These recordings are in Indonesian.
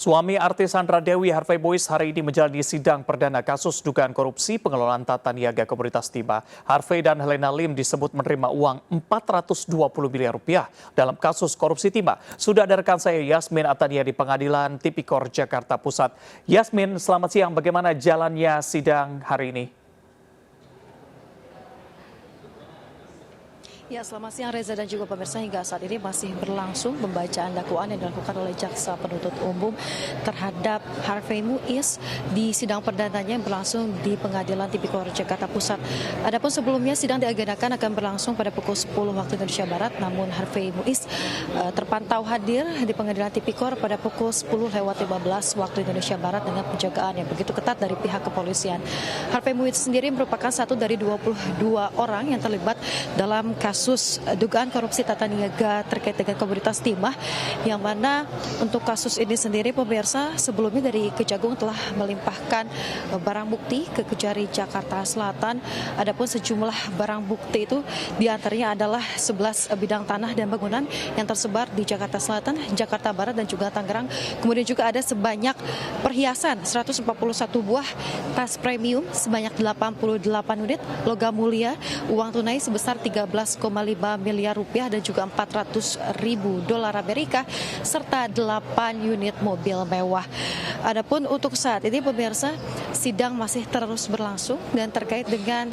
Suami artis Sandra Dewi Harvey Boyz hari ini menjalani sidang perdana kasus dugaan korupsi pengelolaan tata niaga Komoditas Timah. Harvey dan Helena Lim disebut menerima uang 420 miliar rupiah dalam kasus korupsi timah. Sudah ada rekan saya Yasmin Atania di Pengadilan Tipikor Jakarta Pusat. Yasmin, selamat siang. Bagaimana jalannya sidang hari ini? Ya, selamat siang Reza dan juga pemirsa. Hingga saat ini masih berlangsung pembacaan dakwaan yang dilakukan oleh jaksa penuntut umum terhadap Harvey Muiz di sidang perdananya yang berlangsung di Pengadilan Tipikor Jakarta Pusat. Adapun sebelumnya sidang diagendakan akan berlangsung pada pukul 10 waktu Indonesia Barat, namun Harvey Muiz terpantau hadir di Pengadilan Tipikor pada pukul 10:15 waktu Indonesia Barat dengan penjagaan yang begitu ketat dari pihak kepolisian. Harvey Muiz sendiri merupakan satu dari 22 orang yang terlibat dalam kasus dugaan korupsi tata niaga terkait dengan Komoditas Timah, yang mana untuk kasus ini sendiri pemirsa sebelumnya dari Kejagung telah melimpahkan barang bukti ke Kejari Jakarta Selatan. Adapun sejumlah barang bukti itu diantaranya adalah 11 bidang tanah dan bangunan yang tersebar di Jakarta Selatan, Jakarta Barat dan juga Tangerang. Kemudian juga ada sebanyak perhiasan 141 buah, tas premium sebanyak 88 unit, logam mulia, uang tunai sebesar 13,5 miliar rupiah dan juga 400 ribu dolar Amerika serta 8 unit mobil mewah. Adapun untuk saat ini pemirsa, sidang masih terus berlangsung dan terkait dengan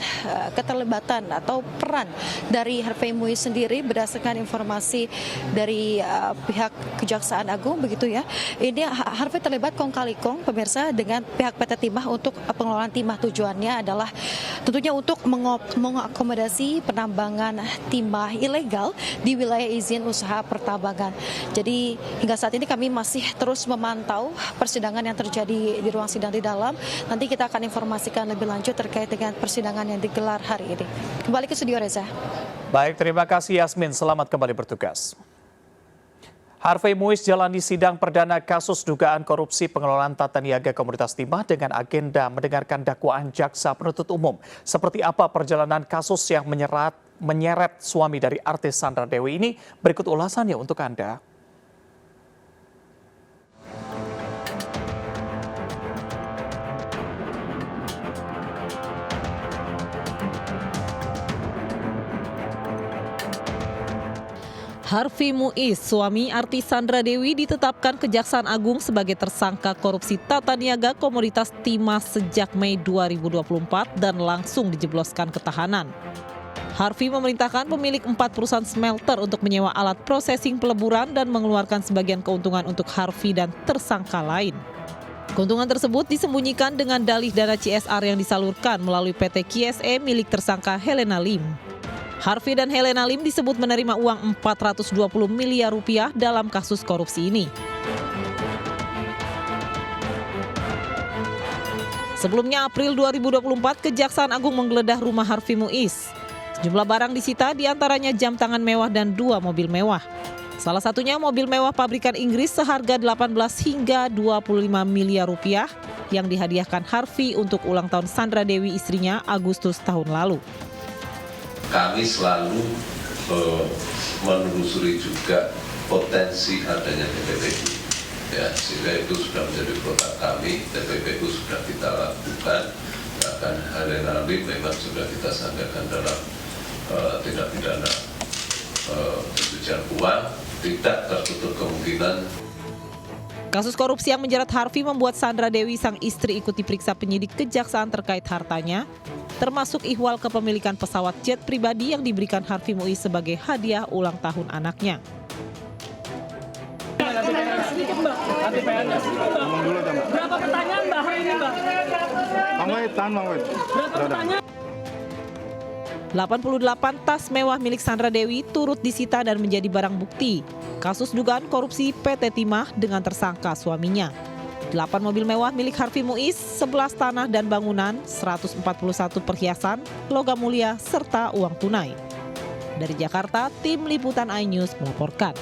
keterlibatan atau peran dari Harvey Muiz sendiri berdasarkan informasi dari pihak Kejaksaan Agung begitu ya. Ini Harvey terlibat kong kali kong pemirsa dengan pihak PT Timah untuk pengelolaan timah. Tujuannya adalah tentunya untuk mengakomodasi penambangan timah ilegal di wilayah izin usaha pertambangan. Jadi hingga saat ini kami masih terus memantau persidangan yang terjadi di ruang sidang di dalam. Nanti kita akan informasikan lebih lanjut terkait dengan persidangan yang digelar hari ini. Kembali ke studio Reza. Baik, terima kasih Yasmin. Selamat kembali bertugas. Harvey Muiz jalani sidang perdana kasus dugaan korupsi pengelolaan tata niaga Komoditas Timah dengan agenda mendengarkan dakwaan jaksa penuntut umum. Seperti apa perjalanan kasus yang menyeret suami dari artis Sandra Dewi ini? Berikut ulasannya untuk Anda. Harvey Muiz, suami artis Sandra Dewi, ditetapkan Kejaksaan Agung sebagai tersangka korupsi tata niaga Komoditas Timah sejak Mei 2024 dan langsung dijebloskan ke tahanan. Harvey memerintahkan pemilik 4 perusahaan smelter untuk menyewa alat prosesing peleburan dan mengeluarkan sebagian keuntungan untuk Harvey dan tersangka lain. Keuntungan tersebut disembunyikan dengan dalih dana CSR yang disalurkan melalui PT KSE milik tersangka Helena Lim. Harvey dan Helena Lim disebut menerima uang 420 miliar rupiah dalam kasus korupsi ini. Sebelumnya April 2024, Kejaksaan Agung menggeledah rumah Harvey Muiz. Sejumlah barang disita, diantaranya jam tangan mewah dan 2 mobil mewah. Salah satunya mobil mewah pabrikan Inggris seharga 18 hingga 25 miliar rupiah yang dihadiahkan Harvey untuk ulang tahun Sandra Dewi istrinya Agustus tahun lalu. Kami selalu menelusuri juga potensi adanya TPPU, ya, sehingga itu sudah menjadi produk kami. TPPU sudah kita lakukan, bahkan Helena Lim memang sudah kita sangkakan dalam tindak pidana pencucian uang, tidak tertutup kemungkinan. Kasus korupsi yang menjerat Harvey membuat Sandra Dewi sang istri ikut diperiksa penyidik kejaksaan terkait hartanya, termasuk ihwal kepemilikan pesawat jet pribadi yang diberikan Harvey Muiz sebagai hadiah ulang tahun anaknya. Berapa pertanyaan Mbak hari ini Mbak? Berapa pertanyaan? 88 tas mewah milik Sandra Dewi turut disita dan menjadi barang bukti kasus dugaan korupsi PT Timah dengan tersangka suaminya. 8 mobil mewah milik Harvey Muiz, 11 tanah dan bangunan, 141 perhiasan, logam mulia, serta uang tunai. Dari Jakarta, tim Liputan iNews melaporkan.